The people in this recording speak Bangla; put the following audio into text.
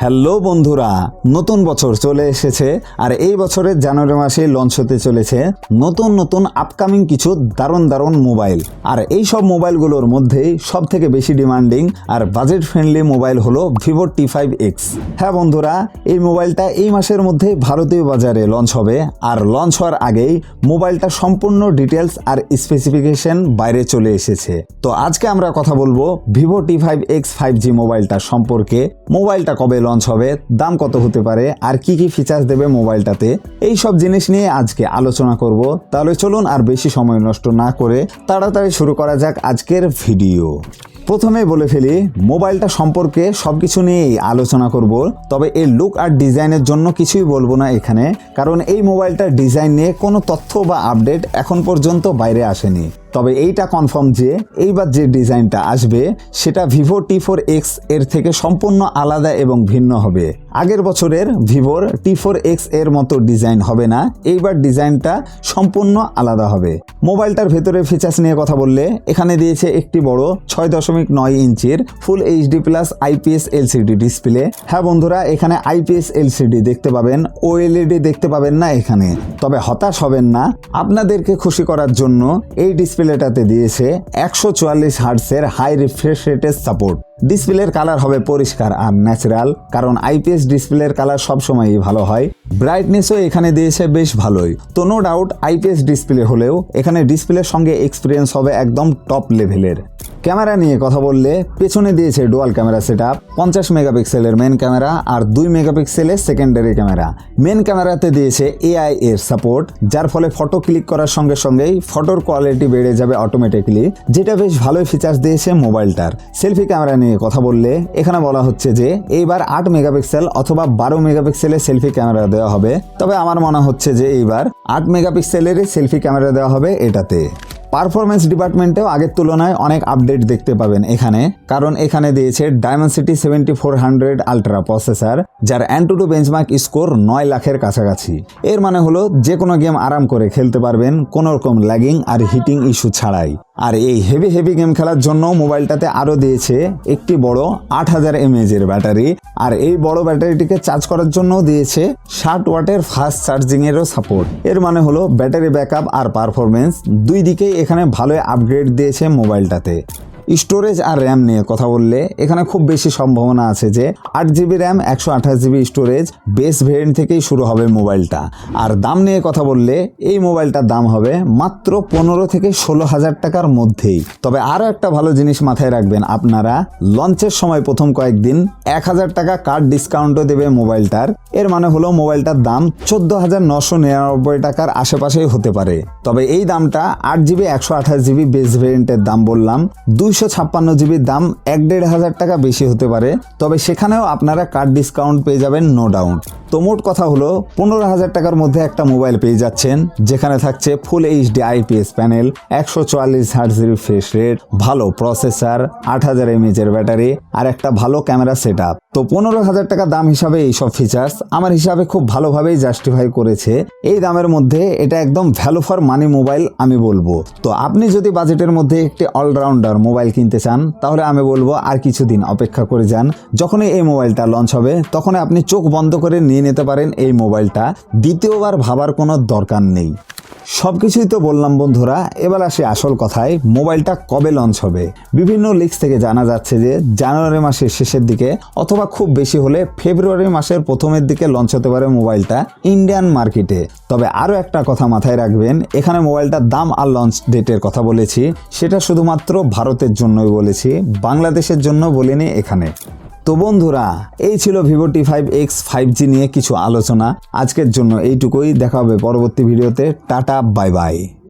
হ্যালো বন্ধুরা, নতুন বছর চলে এসেছে আর এই বছরের জানুয়ারি মাসে লঞ্চ হতে চলেছে নতুন নতুন আপকামিং কিছু দারুণ মোবাইল। আর এই সব মোবাইলগুলোর মধ্যেই সব থেকে বেশি ডিমান্ডিং আর বাজেট ফ্রেন্ডলি মোবাইল হলো ভিভো T5X। হ্যাঁ বন্ধুরা, এই মোবাইলটা এই মাসের মধ্যে ভারতীয় বাজারে লঞ্চ হবে। আর লঞ্চ হওয়ার আগেই মোবাইলটা সম্পূর্ণ ডিটেলস আর স্পেসিফিকেশন বাইরে চলে এসেছে। তো আজকে আমরা কথা বলবো ভিভো T5X 5G মোবাইলটা সম্পর্কে। মোবাইলটা কবে লঞ্চ হবে, দাম কত হতে পারে, আর কি কি ফিচার্স দেবে মোবাইলটাতে, এই সব জিনিস নিয়ে আজকে আলোচনা করব। তাহলে চলুন আর বেশি সময় নষ্ট না করে তাড়াতাড়ি শুরু করা যাক আজকের ভিডিও। প্রথমে বলে ফেলি, মোবাইলটা সম্পর্কে সবকিছু নিয়েই আলোচনা করব, তবে এর লুক আর ডিজাইনের জন্য কিছুই বলবো না এখানে, কারণ এই মোবাইলটার ডিজাইন নিয়ে কোনো তথ্য বা আপডেট এখন পর্যন্ত বাইরে আসেনি। তবে এইটা কনফার্ম যে এইবার যে ডিজাইনটা আসবে সেটা ভিভো T4X এর থেকে সম্পূর্ণ আলাদা এবং ভিন্ন হবে। আগের বছরের ভিভোর T4X এর মতো ডিজাইন হবে না, এইবার ডিজাইনটা সম্পূর্ণ আলাদা হবে। মোবাইলটার ভেতরে ফিচার্স নিয়ে কথা বললে এখানে দিয়েছে একটি বড় 6.9 ইঞ্চির ফুল HD plus IPS LCD display. হ্যাঁ বন্ধুরা, এখানে IPS LCD দেখতে পাবেন, OLED দেখতে পাবেন না এখানে। তবে হতাশ হবেন না, আপনাদেরকে খুশি করার জন্য এই ডিসপ্লেটাতে দিয়েছে 144 হার্টজের হাই রিফ্রেশ রেটের সাপোর্ট। ডিসপ্লের কালার হবে পরিষ্কার আর ন্যাচারাল, কারণ IPS ডিসপ্লের কালার সবসময়ই ভালো হয়। ব্রাইটনেসও এখানে দিয়েছে বেশ ভালোই। তো নো ডাউট IPS ডিসপ্লে হলেও এখানে ডিসপ্লের সঙ্গে এক্সপিরিয়েন্স হবে একদম টপ লেভেলের। ক্যামেরা নিয়ে কথা বললে পেছনে দিয়েছে ডুয়াল ক্যামেরা সেটআপ, 50 মেগাপিক্সেলের মেন ক্যামেরা আর 2 মেগাপিক্সেলের সেকেন্ডারি ক্যামেরা। মেন ক্যামেরাতে দিয়েছে AI এর সাপোর্ট, যার ফলে ফটো ক্লিক করার সঙ্গে সঙ্গেই ফটোর কোয়ালিটি বেড়ে যাবে অটোমেটিকলি, যেটা বেশ ভালোই ফিচার্স দিয়েছে মোবাইলটার। সেলফি ক্যামেরা নিয়ে কথা বললে এখানে বলা হচ্ছে যে এইবার 8 মেগাপিক্সেল অথবা 12 মেগাপিক্সেলের সেলফি ক্যামেরা দেওয়া হবে। তবে আমার মনে হচ্ছে যে এইবার 8 মেগাপিক্সেলেরই সেলফি ক্যামেরা দেওয়া হবে এটাতে। পারফরমেন্স ডিপার্টমেন্টেও আগের তুলনায় অনেক আপডেট দেখতে পাবেন এখানে, কারণ এখানে দিয়েছে Dimensity 7400 আলট্রা প্রসেসর, যার Antutu বেঞ্চমার্ক স্কোর 9 লাখের কাছাকাছি। এর মানে হলো যে কোনো গেম আরাম করে খেলতে পারবেন কোনো রকম ল্যাগিং আর হিটিং ইস্যু ছাড়াই। আর এই হেভি গেম খেলার জন্য মোবাইলটাতে আরও দিয়েছে একটি বড় 8000 mAh এর ব্যাটারি। আর এই বড় ব্যাটারিটিকে চার্জ করার জন্য দিয়েছে 60 ওয়াটের ফাস্ট চার্জিং এরও সাপোর্ট। এর মানে হলো ব্যাটারি ব্যাকআপ আর পারফরমেন্স দুই দিকেই এখানে ভালোই আপগ্রেড দিয়েছে মোবাইলটাতে। স্টোরেজ আর র্যাম নিয়ে কথা বললে এখানে খুব বেশি সম্ভাবনা আছে যে 8GB RAM 128GB storage base variant থেকেই শুরু হবে মোবাইলটা। আর দাম নিয়ে কথা বললে এই মোবাইলটার দাম হবে মাত্র 15 থেকে 16,000 টাকার মধ্যেই। তবে আরও একটা ভালো জিনিস মাথায় রাখবেন আপনারা, লঞ্চের সময় প্রথম কয়েকদিন 1000 টাকা কার্ড ডিসকাউন্টও দেবে মোবাইলটার। এর মানে হলো মোবাইলটার দাম 14,999 টাকার আশেপাশেই হতে পারে। তবে এই দামটা 8GB 128GB বেস ভেরিয়েন্টের দাম বললাম, 256GB দাম 1,500 টাকা বেশি হতে পারে। তবে সেখানেও আপনারা কার্ড ডিসকাউন্ট পেয়ে যাবেন নো ডাউট। তো মোট কথা হলো 15,000 টাকার মধ্যে একটা মোবাইল পেয়ে যাচ্ছেন, যেখানে থাকছে ফুল HD IPS panel, 144 hertz refresh rate, ভালো প্রসেসর, 8000 mAh এর ব্যাটারি আর একটা ভালো ক্যামেরা সেটআপ। তো 15,000 টাকা দাম হিসাবে এইসব ফিচার্স আমার হিসাবে খুব ভালোভাবেই জাস্টিফাই করেছে। এই দামের মধ্যে এটা একদম ভ্যালু ফর মানি মোবাইল আমি বলবো। তো আপনি যদি বাজেটের মধ্যে একটি অলরাউন্ডার মোবাইল কিনতে চান, তাহলে আমি বলবো আর কিছুদিন অপেক্ষা করে যান। যখনই এই মোবাইলটা লঞ্চ হবে তখনই আপনি চোখ বন্ধ করে নিয়ে নিতে পারেন এই মোবাইলটা, দ্বিতীয়বার ভাবার কোনো দরকার নেই। সবকিছুই তো বললাম বন্ধুরা, এবার আসি আসল কথায়, মোবাইলটা কবে লঞ্চ হবে। বিভিন্ন লিক্স থেকে জানা যাচ্ছে যে জানুয়ারি মাসের শেষের দিকে অথবা খুব বেশি হলে ফেব্রুয়ারি মাসের প্রথমের দিকে লঞ্চ হতে পারে মোবাইলটা ইন্ডিয়ান মার্কেটে। তবে আরও একটা কথা মাথায় রাখবেন, এখানে মোবাইলটার দাম আর লঞ্চ ডেটের কথা বলেছি সেটা শুধুমাত্র ভারতের জন্যই বলেছি, বাংলাদেশের জন্য বলিনি এখানে। তো বন্ধুরা, এই ছিল ভিভো T5X 5G নিয়ে কিছু আলোচনা। আজকের জন্য এইটুকুই, দেখা হবে পরবর্তী ভিডিওতে। Tata, bye bye.